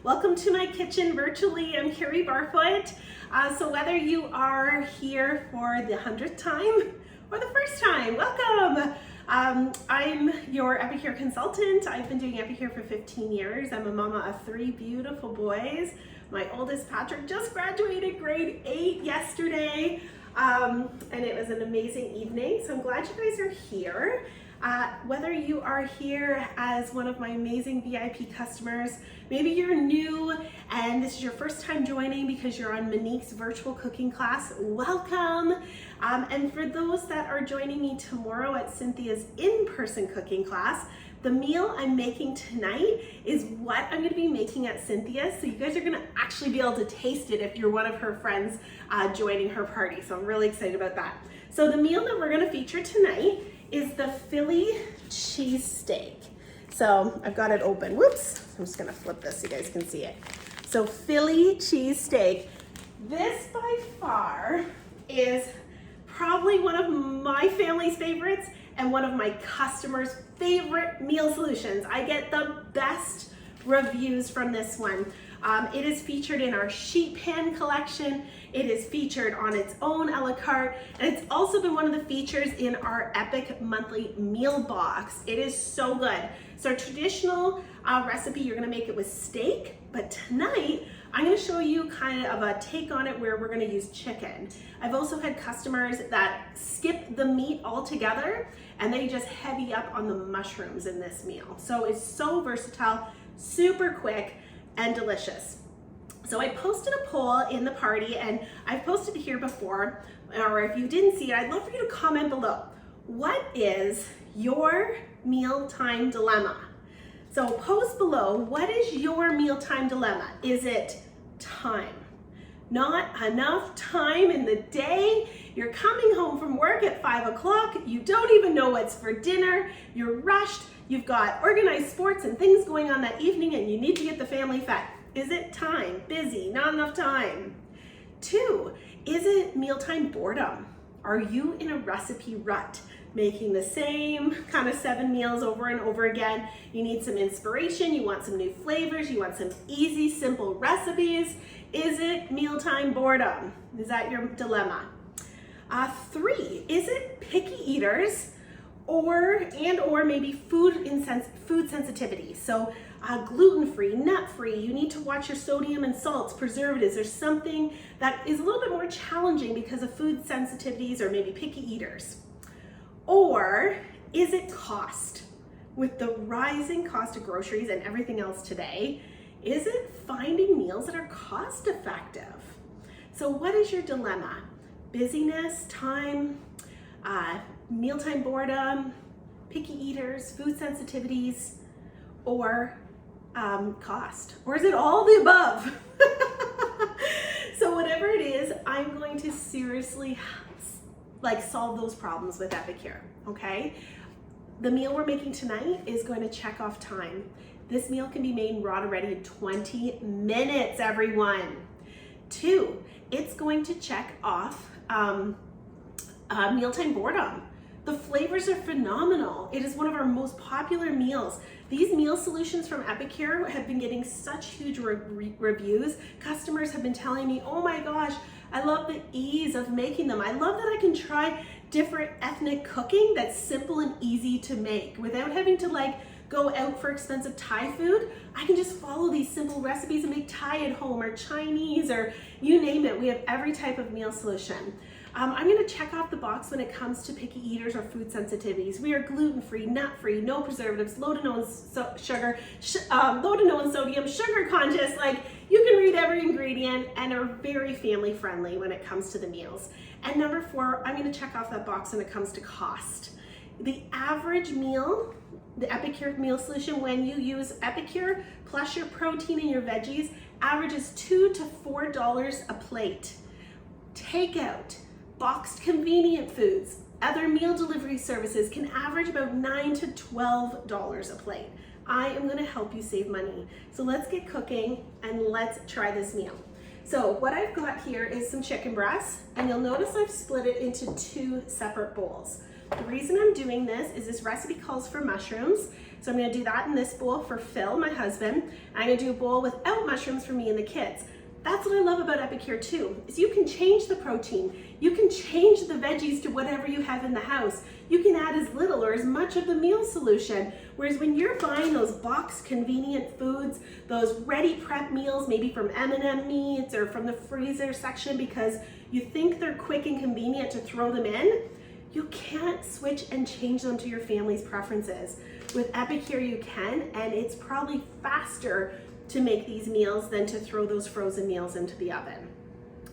Welcome to my kitchen virtually. I'm Carrie Barfoot. So whether you are here for the 100th time or the first time, welcome. I'm your Epicure consultant. I've been doing Epicure for 15 years. I'm a mama of 3 beautiful boys. My oldest, Patrick, just graduated grade 8 yesterday. And it was an amazing evening. So I'm glad you guys are here. Whether you are here as one of my amazing VIP customers, maybe you're new and this is your first time joining because you're on Monique's virtual cooking class, welcome. And for those that are joining me tomorrow at Cynthia's in-person cooking class, the meal I'm making tonight is what I'm going to be making at Cynthia's. So you guys are going to actually be able to taste it if you're one of her friends joining her party. So I'm really excited about that. So the meal that we're going to feature tonight is the Philly cheesesteak. So I've got it open. Whoops. I'm just going to flip this so you guys can see it. So Philly cheesesteak. This by far is probably one of my family's favorites and one of my customers' favorite meal solutions. I get the best reviews from this one. It is featured in our sheet pan collection. It is featured on its own a la carte, and it's also been one of the features in our Epic monthly meal box. It is so good. So our traditional recipe, you're gonna make it with steak, but tonight I'm gonna show you kind of a take on it where we're gonna use chicken. I've also had customers that skip the meat altogether and they just heavy up on the mushrooms in this meal. So it's so versatile, super quick, and delicious. So I posted a poll in the party, and I've posted it here before, or if you didn't see it, I'd love for you to comment below. What is your mealtime dilemma? So post below, what is your mealtime dilemma? Is it time? Not enough time in the day? You're coming home from work at 5 o'clock, you don't even know what's for dinner, you're rushed, you've got organized sports and things going on that evening and you need to get the family fed. Is it time? Busy? Not enough time? 2, is it mealtime boredom? Are you in a recipe rut? Making the same kind of 7 meals over and over again. You need some inspiration, you want some new flavors, you want some easy, simple recipes. Is it mealtime boredom? Is that your dilemma? 3, is it picky eaters or maybe food sensitivity? So gluten-free, nut-free, you need to watch your sodium and salts, preservatives. There's something that is a little bit more challenging because of food sensitivities or maybe picky eaters. Or is it cost? With the rising cost of groceries and everything else today, is it finding meals that are cost effective? So what is your dilemma? Busyness, time, mealtime boredom, picky eaters, food sensitivities, or cost? Or is it all the above? So whatever it is, I'm going to seriously solve those problems with Epicure, okay? The meal we're making tonight is going to check off time. This meal can be made raw to ready in 20 minutes, everyone. 2, it's going to check off mealtime boredom. The flavors are phenomenal. It is one of our most popular meals. These meal solutions from Epicure have been getting such huge reviews. Customers have been telling me, oh my gosh, I love the ease of making them. I love that I can try different ethnic cooking that's simple and easy to make without having to go out for expensive Thai food. I can just follow these simple recipes and make Thai at home or Chinese or you name it. We have every type of meal solution. I'm gonna check off the box when it comes to picky eaters or food sensitivities. We are gluten-free, nut-free, no preservatives, low to no sugar, low to no in sodium, sugar conscious. You can read every ingredient and are very family friendly when it comes to the meals. And number 4, I'm gonna check off that box when it comes to cost. The average meal, the Epicure meal solution, when you use Epicure plus your protein and your veggies, averages $2 to $4 a plate. Takeout, boxed convenient foods, other meal delivery services can average about $9 to $12 a plate. I am gonna help you save money. So let's get cooking and let's try this meal. So what I've got here is some chicken breasts, and you'll notice I've split it into 2 separate bowls. The reason I'm doing this is this recipe calls for mushrooms. So I'm gonna do that in this bowl for Phil, my husband. And I'm gonna do a bowl without mushrooms for me and the kids. That's what I love about Epicure too, is you can change the protein. You can change the veggies to whatever you have in the house. You can add as little or as much of the meal solution. Whereas when you're buying those box convenient foods, those ready prep meals, maybe from M&M Meats or from the freezer section because you think they're quick and convenient to throw them in, you can't switch and change them to your family's preferences. With Epicure you can, and it's probably faster to make these meals than to throw those frozen meals into the oven.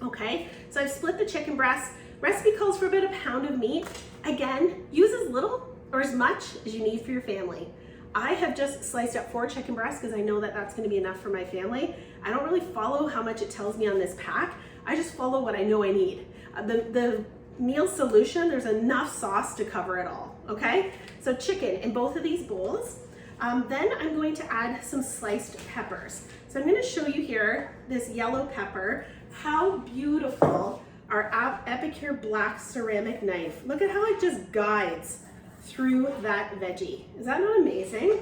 Okay, so I've split the chicken breast. Recipe calls for about a pound of meat. Again, use as little or as much as you need for your family. I have just sliced up 4 chicken breasts because I know that that's going to be enough for my family. I don't really follow how much it tells me on this pack. I just follow what I know I need. The meal solution, there's enough sauce to cover it all, okay? So chicken in both of these bowls. Then I'm going to add some sliced peppers. So I'm going to show you here this yellow pepper. How beautiful our Epicure black ceramic knife. Look at how it just guides through that veggie. Is that not amazing?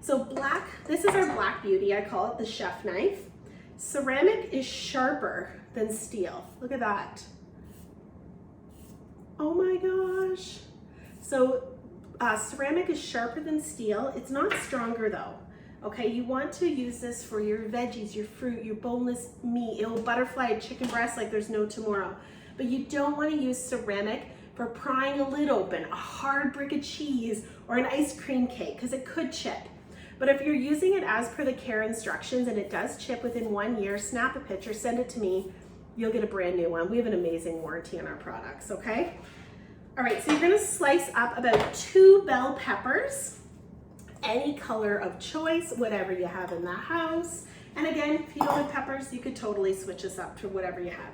So black, this is our black beauty. I call it the chef knife. Ceramic is sharper than steel. Look at that. Oh my gosh. So ceramic is sharper than steel. It's not stronger though. Okay, you want to use this for your veggies, your fruit, your boneless meat. It will butterfly a chicken breast like there's no tomorrow. But you don't want to use ceramic for prying a lid open, a hard brick of cheese, or an ice cream cake, because it could chip. But if you're using it as per the care instructions and it does chip within 1 year, snap a picture, send it to me, you'll get a brand new one. We have an amazing warranty on our products, okay? All right, so you're gonna slice up about 2 bell peppers, any color of choice, whatever you have in the house. And again, if you don't have peppers, you could totally switch this up to whatever you have.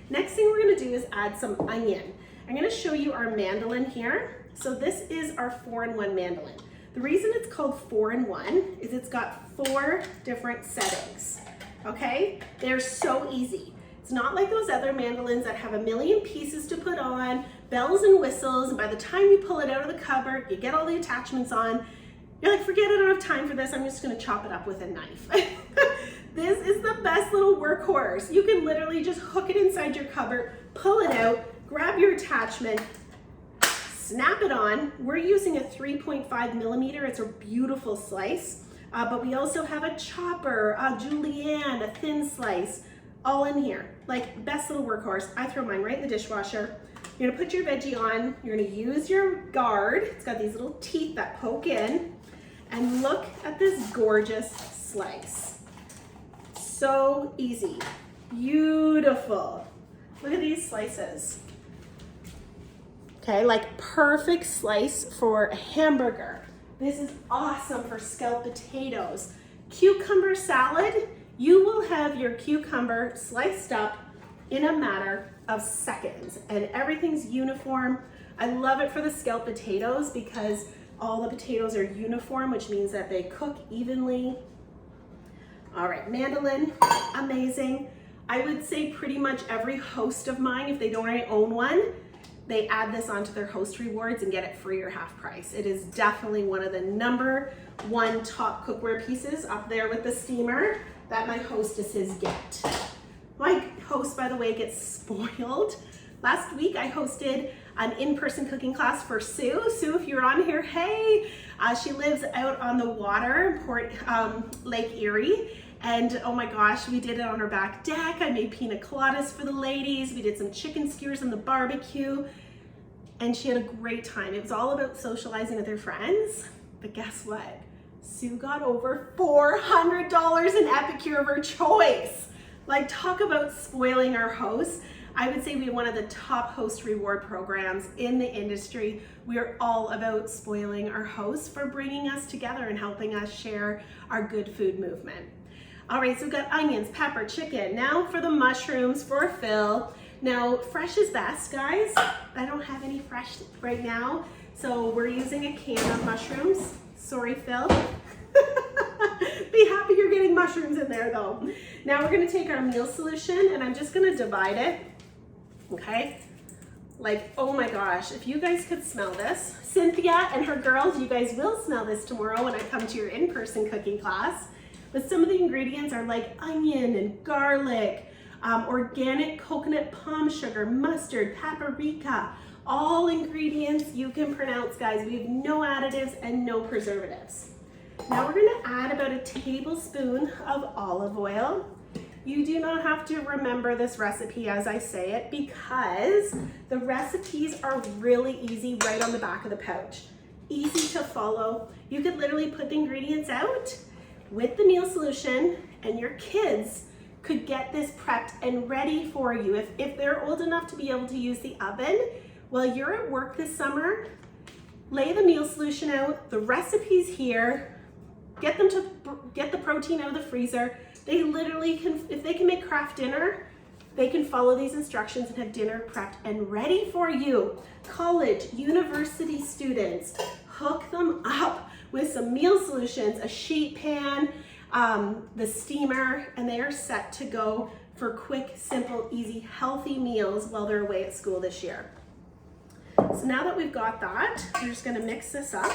Next thing we're gonna do is add some onion. I'm gonna show you our mandolin here. So this is our 4-in-1 mandolin. The reason it's called 4-in-1 is it's got 4 different settings, okay? They're so easy. It's not like those other mandolins that have a million pieces to put on, bells and whistles, and by the time you pull it out of the cupboard, you get all the attachments on, you're like, forget it, I don't have time for this, I'm just gonna chop it up with a knife. This is the best little workhorse. You can literally just hook it inside your cupboard, pull it out, grab your attachment, snap it on. We're using a 3.5 millimeter. It's a beautiful slice, but we also have a chopper, a julienne, a thin slice, all in here. Like, best little workhorse. I throw mine right in the dishwasher. You're gonna put your veggie on. You're gonna use your guard. It's got these little teeth that poke in. And look at this gorgeous slice. So easy, beautiful. Look at these slices. Okay, like perfect slice for a hamburger. This is awesome for scalloped potatoes. Cucumber salad, you will have your cucumber sliced up in a matter of seconds and everything's uniform. I love it for the scalloped potatoes because all the potatoes are uniform, which means that they cook evenly. All right, mandolin, amazing. I would say pretty much every host of mine, if they don't already own one, they add this onto their host rewards and get it free or half price. It is definitely one of the #1 top cookware pieces up there with the steamer that my hostesses get. My host, by the way, gets spoiled. Last week I hosted an in-person cooking class for Sue. Sue, if you're on here, hey. She lives out on the water, Lake Erie. And oh my gosh, we did it on her back deck. I made pina coladas for the ladies. We did some chicken skewers on the barbecue. And she had a great time. It was all about socializing with her friends. But guess what? Sue got over $400 in Epicure of her choice. Like, talk about spoiling our hosts. I would say we have one of the top host reward programs in the industry. We are all about spoiling our hosts for bringing us together and helping us share our good food movement. All right, so we've got onions, pepper, chicken. Now for the mushrooms for Phil. Now, fresh is best, guys. I don't have any fresh right now, so we're using a can of mushrooms. Sorry, Phil. Be happy you're getting mushrooms in there, though. Now we're gonna take our meal solution, and I'm just gonna divide it, okay? Like, oh my gosh, if you guys could smell this. Cynthia and her girls, you guys will smell this tomorrow when I come to your in-person cooking class. But some of the ingredients are like onion and garlic, organic coconut palm sugar, mustard, paprika, all ingredients you can pronounce, guys. We have no additives and no preservatives. Now we're gonna add about a tablespoon of olive oil. You do not have to remember this recipe as I say it because the recipes are really easy right on the back of the pouch. Easy to follow. You could literally put the ingredients out with the meal solution and your kids could get this prepped and ready for you. If they're old enough to be able to use the oven, while you're at work this summer, lay the meal solution out, the recipe's here, get them to get the protein out of the freezer. They literally can, if they can make craft dinner, they can follow these instructions and have dinner prepped and ready for you. College, university students, hook them up with some meal solutions, a sheet pan, the steamer, and they are set to go for quick, simple, easy, healthy meals while they're away at school this year. So now that we've got that, we're just gonna mix this up.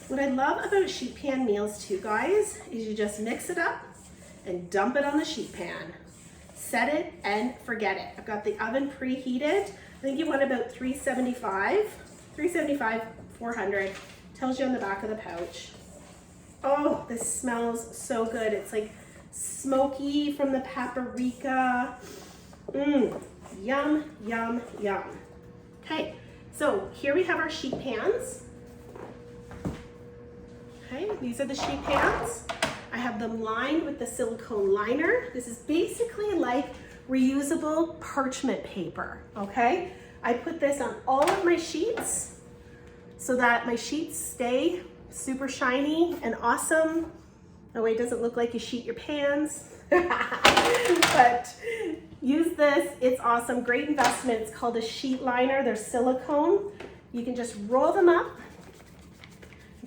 What I love about sheet pan meals too, guys, is you just mix it up and dump it on the sheet pan. Set it and forget it. I've got the oven preheated. I think you want about 375, 400. Tells you on the back of the pouch. Oh, this smells so good. It's like smoky from the paprika. Yum, yum, yum. Okay, so here we have our sheet pans. Okay, these are the sheet pans. I have them lined with the silicone liner. This is basically like reusable parchment paper, okay? I put this on all of my sheets so that my sheets stay super shiny and awesome. That way it doesn't look like you sheet your pans. But use this, it's awesome, great investment. It's called a sheet liner, they're silicone. You can just roll them up,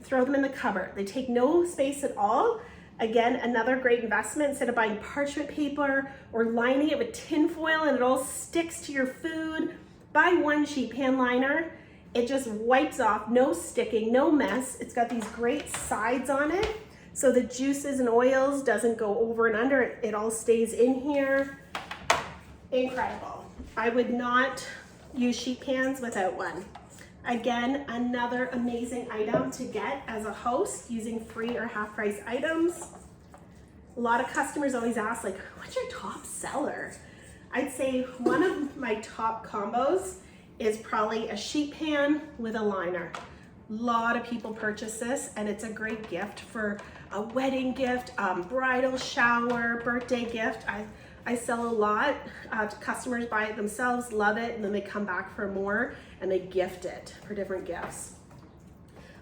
throw them in the cupboard. They take no space at all. Again, another great investment. Instead of buying parchment paper or lining it with tin foil and it all sticks to your food, buy one sheet pan liner. It just wipes off, no sticking, no mess. It's got these great sides on it, so the juices and oils doesn't go over and under. It all stays in here. Incredible. I would not use sheet pans without one. Again, another amazing item to get as a host using free or half price items. A lot of customers always ask, like, what's your top seller? I'd say one of my top combos is probably a sheet pan with a liner. A lot of people purchase this and it's a great gift for a wedding gift, bridal shower, birthday gift. I sell a lot. Customers buy it themselves, love it, and then they come back for more and they gift it for different gifts.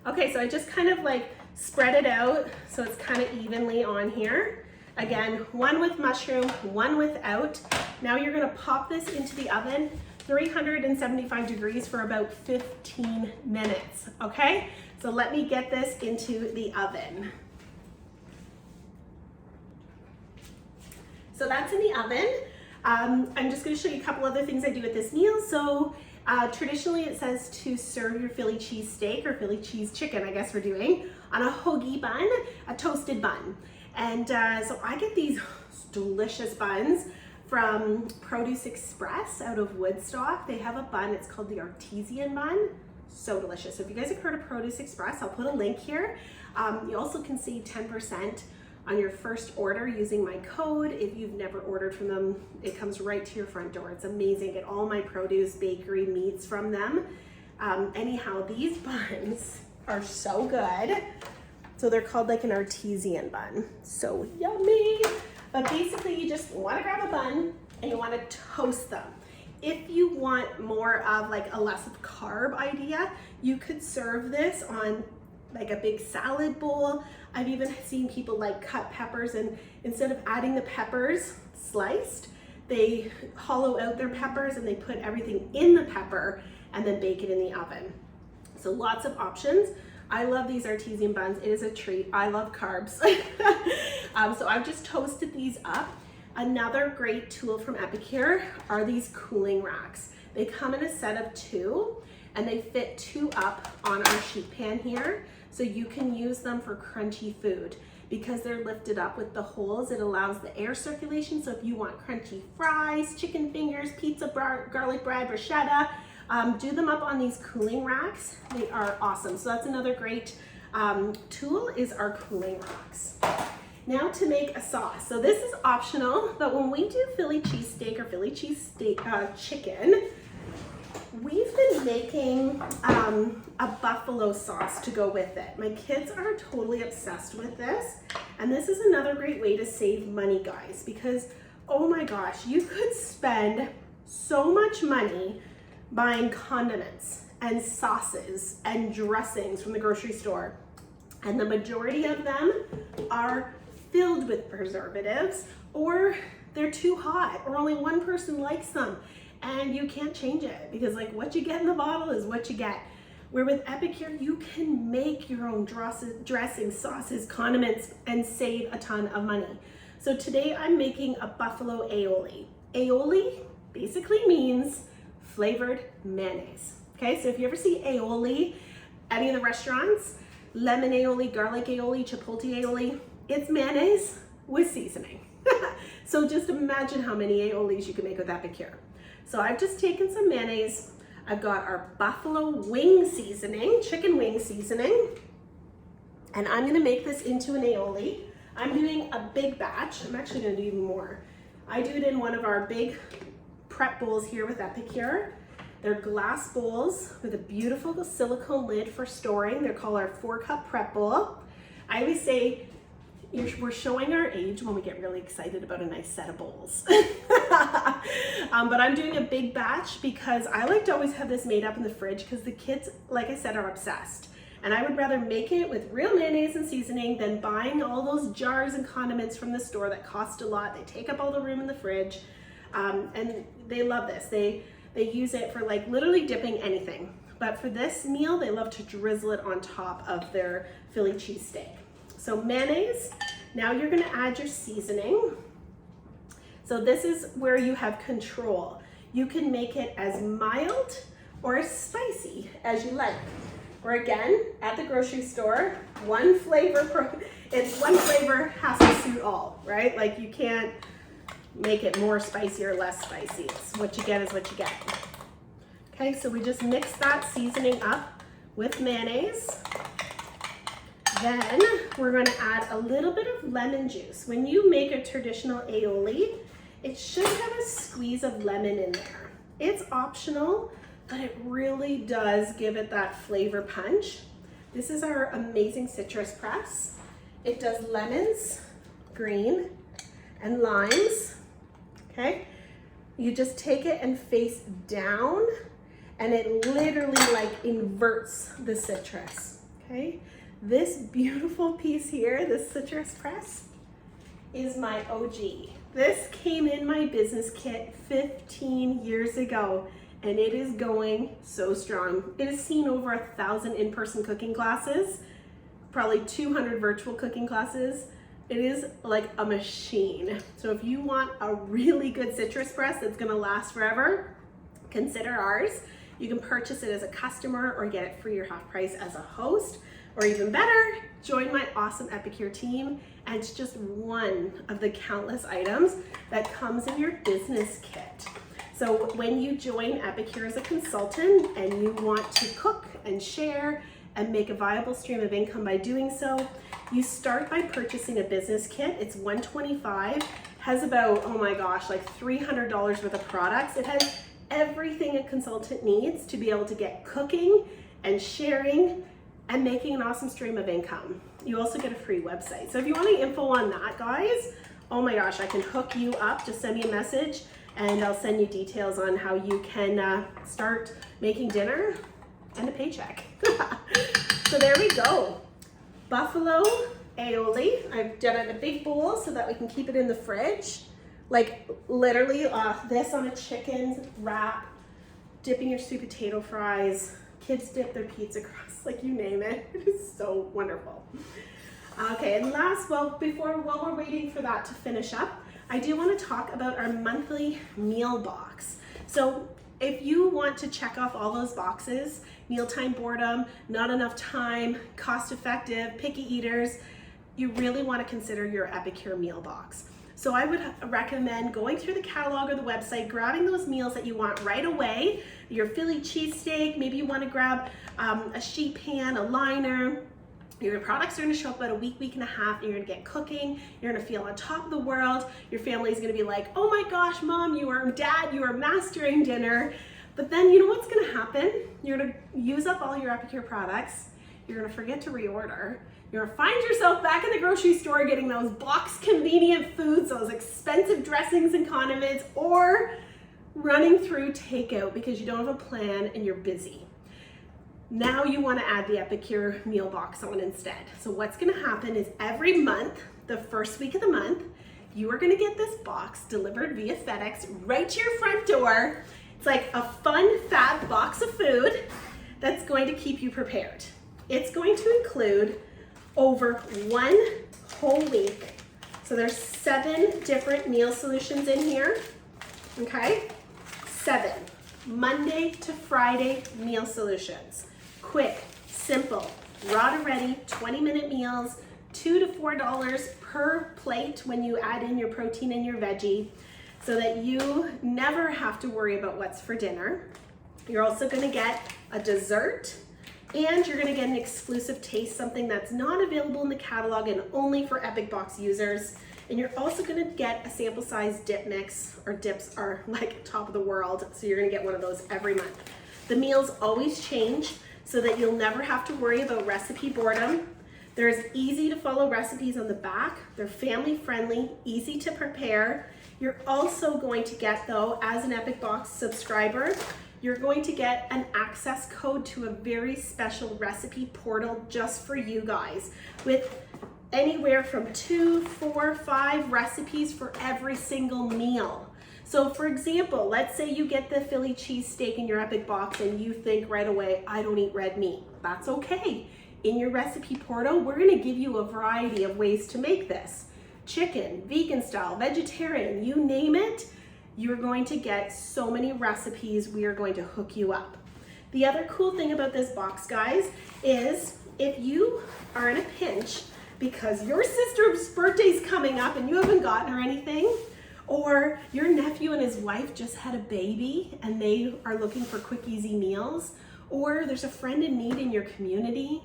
Okay, so I just kind of like spread it out so it's kind of evenly on here. Again, one with mushroom, one without. Now you're gonna pop this into the oven, 375 degrees for about 15 minutes, okay? So let me get this into the oven. So that's in the oven. I'm just gonna show you a couple other things I do with this meal. So traditionally it says to serve your Philly cheesesteak or Philly cheese chicken, I guess we're doing, on a hoagie bun, a toasted bun. And so I get these delicious buns from Produce Express out of Woodstock. They have a bun, it's called the artesian bun. So delicious. So if you guys have heard of Produce Express, I'll put a link here. You also can save 10% on your first order using my code. If you've never ordered from them, it comes right to your front door. It's amazing. Get all my produce, bakery, meats from them. Anyhow, these buns are so good. So they're called like an artesian bun. So yummy. But basically you just want to grab a bun and you want to toast them. If you want more of like a less of carb idea, you could serve this on like a big salad bowl. I've even seen people like cut peppers and instead of adding the peppers sliced, they hollow out their peppers and they put everything in the pepper and then bake it in the oven. So lots of options. I love these artesian buns. It is a treat. I love carbs. So I've just toasted these up. Another great tool from Epicure are these cooling racks. They come in a set of 2, and they fit 2 up on our sheet pan here. So you can use them for crunchy food. Because they're lifted up with the holes, it allows the air circulation. So if you want crunchy fries, chicken fingers, pizza, garlic bread, bruschetta, do them up on these cooling racks. They are awesome. So that's another great tool, is our cooling racks. Now to make a sauce. So this is optional, but when we do Philly cheesesteak or Philly cheesesteak chicken, we've been making a buffalo sauce to go with it. My kids are totally obsessed with this, and this is another great way to save money, guys, because oh my gosh, you could spend so much money buying condiments and sauces and dressings from the grocery store, and the majority of them are filled with preservatives, or they're too hot, or only one person likes them. And you can't change it, because like what you get in the bottle is what you get. Where with Epicure, you can make your own dressings, sauces, condiments, and save a ton of money. So today I'm making a buffalo aioli. Aioli basically means flavored mayonnaise. Okay, so if you ever see aioli at any of the restaurants, lemon aioli, garlic aioli, chipotle aioli, it's mayonnaise with seasoning. So just imagine how many aiolis you can make with Epicure. So I've just taken some mayonnaise. I've got our buffalo wing seasoning, chicken wing seasoning, and I'm gonna make this into an aioli. I'm doing a big batch. I'm actually gonna do even more. I do it in one of our big prep bowls here with Epicure. They're glass bowls with a beautiful silicone lid for storing. They're called our 4-cup prep bowl. I always say we're showing our age when we get really excited about a nice set of bowls. But I'm doing a big batch because I like to always have this made up in the fridge, because the kids, like I said, are obsessed. And I would rather make it with real mayonnaise and seasoning than buying all those jars and condiments from the store that cost a lot. They take up all the room in the fridge, and they love this. They use it for like literally dipping anything. But for this meal, they love to drizzle it on top of their Philly cheesesteak. So mayonnaise, now you're gonna add your seasoning. So this is where you have control. You can make it as mild or as spicy as you like. Or again, at the grocery store, one flavor has to suit all, right? Like you can't make it more spicy or less spicy. It's what you get is what you get. Okay, so we just mix that seasoning up with mayonnaise. Then we're going to add a little bit of lemon juice. When you make a traditional aioli, it should have a squeeze of lemon in there. It's optional, but it really does give it that flavor punch. This is our amazing citrus press. It does lemons, green, and limes, okay? You just take it and face down, and it literally like inverts the citrus, okay? This beautiful piece here, this citrus press, is my OG. This came in my business kit 15 years ago, and it is going so strong. It has seen over 1,000 in-person cooking classes, probably 200 virtual cooking classes. It is like a machine. So if you want a really good citrus press that's gonna last forever, consider ours. You can purchase it as a customer or get it free or half price as a host. Or even better, join my awesome Epicure team, and it's just one of the countless items that comes in your business kit. So when you join Epicure as a consultant and you want to cook and share and make a viable stream of income by doing so, you start by purchasing a business kit. It's $125, has about, oh my gosh, like $300 worth of products. It has everything a consultant needs to be able to get cooking and sharing and making an awesome stream of income. You also get a free website. So if you want any info on that, guys, oh my gosh, I can hook you up. Just send me a message and I'll send you details on how you can start making dinner and a paycheck. So there we go. Buffalo aioli. I've done it in a big bowl so that we can keep it in the fridge. Like literally this on a chicken wrap, dipping your sweet potato fries. Kids dip their pizza crust, like you name it. It is so wonderful. Okay, and last, while we're waiting for that to finish up, I do want to talk about our monthly meal box. So if you want to check off all those boxes, mealtime boredom, not enough time, cost effective, picky eaters, you really want to consider your Epicure meal box. So I would recommend going through the catalog or the website, grabbing those meals that you want right away, your Philly cheesesteak, maybe you want to grab a sheet pan, a liner. Your products are going to show up about a week and a half, and you're going to get cooking. You're going to feel on top of the world. Your family is going to be like, oh my gosh, mom, dad, you are mastering dinner. But then you know what's going to happen? You're going to use up all your Epicure products. You're going to forget to reorder. You're going to find yourself back in the grocery store getting those box convenient foods, those expensive dressings and condiments, or running through takeout because you don't have a plan and you're busy. Now you want to add the Epicure meal box on instead. So what's going to happen is every month, the first week of the month, you are going to get this box delivered via FedEx right to your front door. It's like a fun, fab box of food that's going to keep you prepared. It's going to include over 1 whole week. So there's 7 different meal solutions in here, okay? 7 Monday to Friday meal solutions. Quick, simple, raw to ready, 20-minute meals, $2 to $4 per plate when you add in your protein and your veggie, so that you never have to worry about what's for dinner. You're also gonna get a dessert, and you're gonna get an exclusive taste, something that's not available in the catalog and only for Epic Box users. And you're also gonna get a sample size dip mix, or dips are like top of the world, so you're gonna get one of those every month. The meals always change so that you'll never have to worry about recipe boredom. There's easy to follow recipes on the back. They're family friendly, easy to prepare. You're also going to get, though, as an Epic Box subscriber, you're going to get an access code to a very special recipe portal just for you guys, with anywhere from 2, 4, 5 recipes for every single meal. So for example, let's say you get the Philly cheesesteak in your Epic Box and you think right away, I don't eat red meat. That's okay. In your recipe portal, we're gonna give you a variety of ways to make this. Chicken, vegan style, vegetarian, you name it, you're going to get so many recipes. We are going to hook you up. The other cool thing about this box, guys, is if you are in a pinch because your sister's birthday's coming up and you haven't gotten her anything, or your nephew and his wife just had a baby and they are looking for quick, easy meals, or there's a friend in need in your community,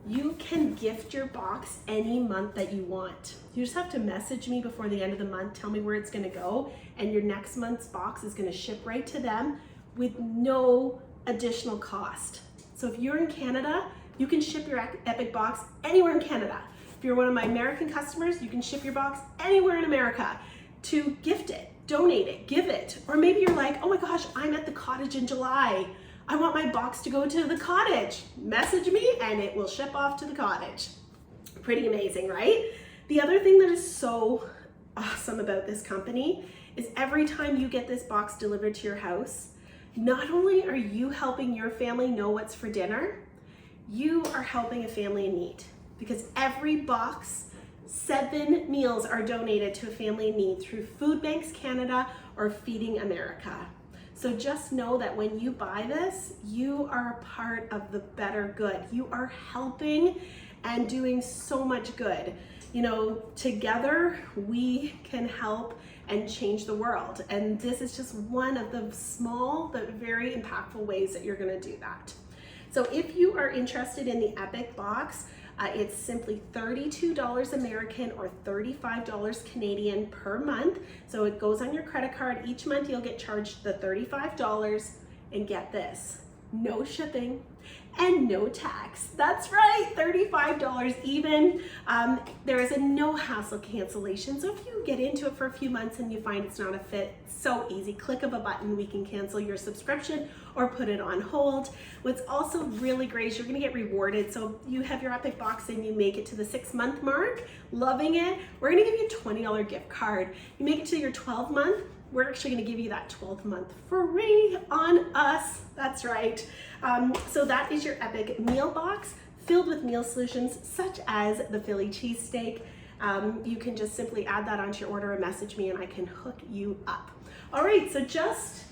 you can gift your box any month that you want. You just have to message me before the end of the month, tell me where it's gonna go, and your next month's box is gonna ship right to them with no additional cost. So if you're in Canada, you can ship your Epic Box anywhere in Canada. If you're one of my American customers, you can ship your box anywhere in America to gift it, donate it, give it. Or maybe you're like, oh my gosh, I'm at the cottage in July. I want my box to go to the cottage. Message me and it will ship off to the cottage. Pretty amazing, right? The other thing that is so awesome about this company is every time you get this box delivered to your house, not only are you helping your family know what's for dinner, you are helping a family in need, because every box, 7 meals are donated to a family in need through Food Banks Canada or Feeding America. So just know that when you buy this, you are a part of the better good. You are helping and doing so much good. You know, together we can help and change the world. And this is just one of the small but very impactful ways that you're gonna do that. So if you are interested in the Epic Box, it's simply $32 American or $35 Canadian per month. So it goes on your credit card. Each month you'll get charged the $35, and get this, no shipping and no tax. That's right, $35 even. There is a no hassle cancellation. So if you get into it for a few months and you find it's not a fit, so easy, click of a button, we can cancel your subscription or put it on hold. What's also really great is you're gonna get rewarded. So you have your Epic Box and you make it to the 6-month mark, loving it, we're gonna give you a $20 gift card. You make it to your 12th month, we're actually gonna give you that 12th month free on us. That's right. So that is your Epic meal box filled with meal solutions such as the Philly cheesesteak. You can just simply add that onto your order and message me and I can hook you up. All right, so just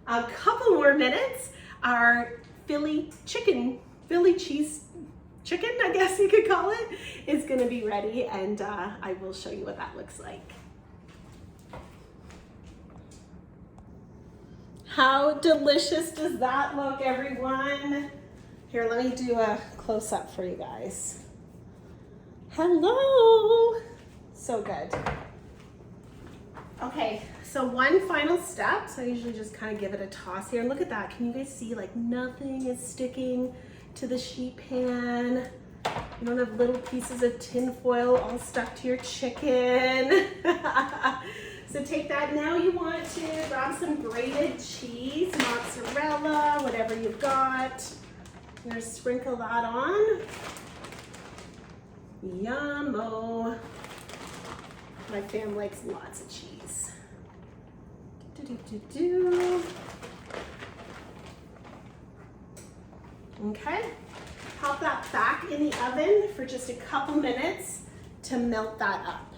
a couple more minutes, our Philly cheese chicken, I guess you could call it, is gonna be ready, and I will show you what that looks like. How delicious does that look, everyone? Here, let me do a close-up for you guys. Hello! So good. Okay, so one final step. So I usually just kind of give it a toss here. Look at that. Can you guys see, like, nothing is sticking to the sheet pan? You don't have little pieces of tin foil all stuck to your chicken. So take that. Now you want to grab some grated cheese, mozzarella, whatever you've got. You're gonna sprinkle that on. Yummo. My family likes lots of cheese. Okay, pop that back in the oven for just a couple minutes to melt that up.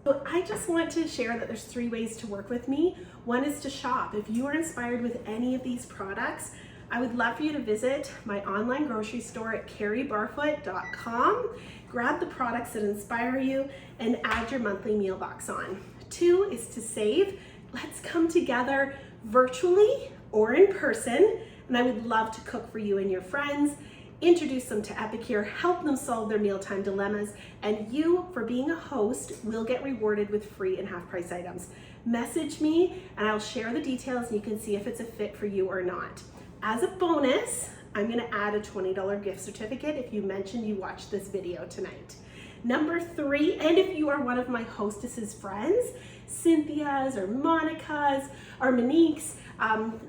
So I just want to share that there's 3 ways to work with me. One is to shop. If you are inspired with any of these products, I would love for you to visit my online grocery store at carriebarfoot.com. Grab the products that inspire you and add your monthly meal box on. 2 is to save. Let's come together virtually or in person, and I would love to cook for you and your friends, introduce them to Epicure, help them solve their mealtime dilemmas, and you, for being a host, will get rewarded with free and half-price items. Message me and I'll share the details and you can see if it's a fit for you or not. As a bonus, I'm gonna add a $20 gift certificate if you mention you watched this video tonight. Number 3, and if you are one of my hostesses' friends, Cynthia's or Monica's or Monique's,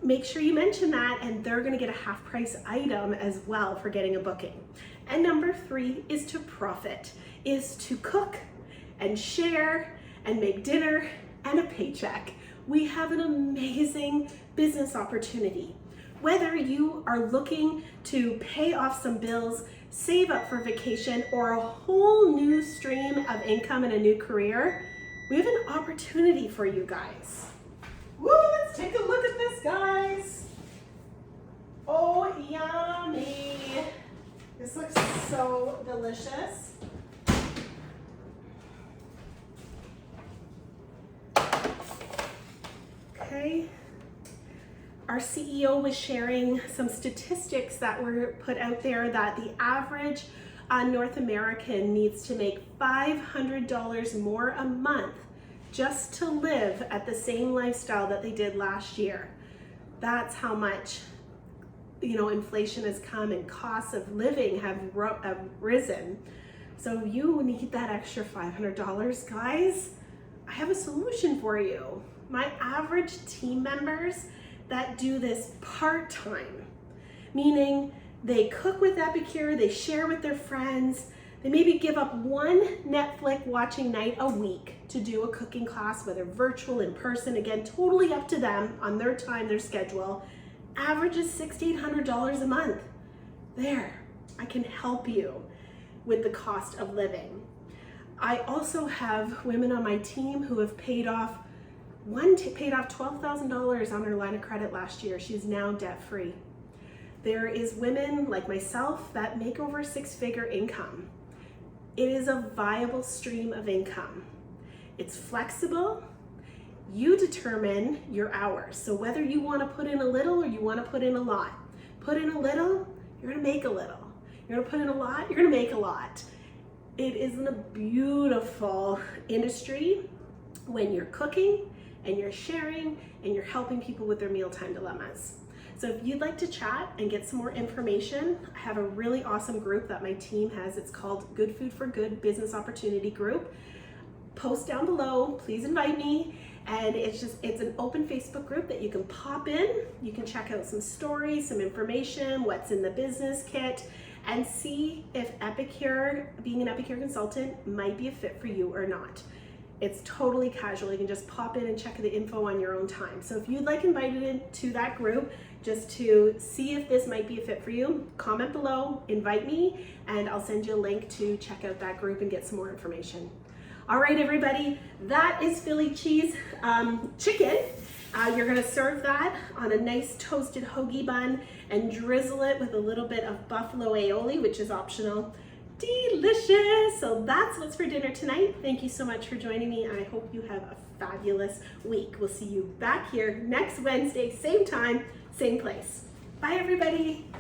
make sure you mention that and they're gonna get a half-price item as well for getting a booking. And number 3 is to profit, is to cook and share and make dinner and a paycheck. We have an amazing business opportunity. Whether you are looking to pay off some bills, save up for vacation, or a whole new stream of income and a new career, we have an opportunity for you guys. Woo, let's take a look at this, guys. Oh, yummy. This looks so delicious. Okay. Our CEO was sharing some statistics that were put out there that the average North American needs to make $500 more a month just to live at the same lifestyle that they did last year. That's how much, inflation has come and costs of living have risen. So you need that extra $500, guys. I have a solution for you. My average team members that do this part-time, meaning they cook with Epicure, they share with their friends, they maybe give up one Netflix watching night a week to do a cooking class, whether virtual, in person, again, totally up to them on their time, their schedule, averages $600-800 a month. There, I can help you with the cost of living. I also have women on my team who have paid off $12,000 on her line of credit last year. She's now debt-free. There is women like myself that make over a 6-figure income. It is a viable stream of income. It's flexible. You determine your hours. So whether you want to put in a little or you want to put in a lot. Put in a little, you're going to make a little. You're going to put in a lot, you're going to make a lot. It is a beautiful industry when you're cooking and you're sharing and you're helping people with their mealtime dilemmas. So if you'd like to chat and get some more information, I have a really awesome group that my team has. It's called Good Food for Good Business Opportunity Group. Post down below, please invite me. And it's an open Facebook group that you can pop in. You can check out some stories, some information, what's in the business kit, and see if Epicure, being an Epicure consultant, might be a fit for you or not. It's totally casual. You can just pop in and check the info on your own time. So if you'd like invited into that group just to see if this might be a fit for you, comment below, invite me, and I'll send you a link to check out that group and get some more information. All right, everybody, that is Philly cheese chicken. You're gonna serve that on a nice toasted hoagie bun and drizzle it with a little bit of buffalo aioli, which is optional. Delicious! So that's what's for dinner tonight. Thank you so much for joining me. I hope you have a fabulous week. We'll see you back here next Wednesday, same time, same place. Bye everybody.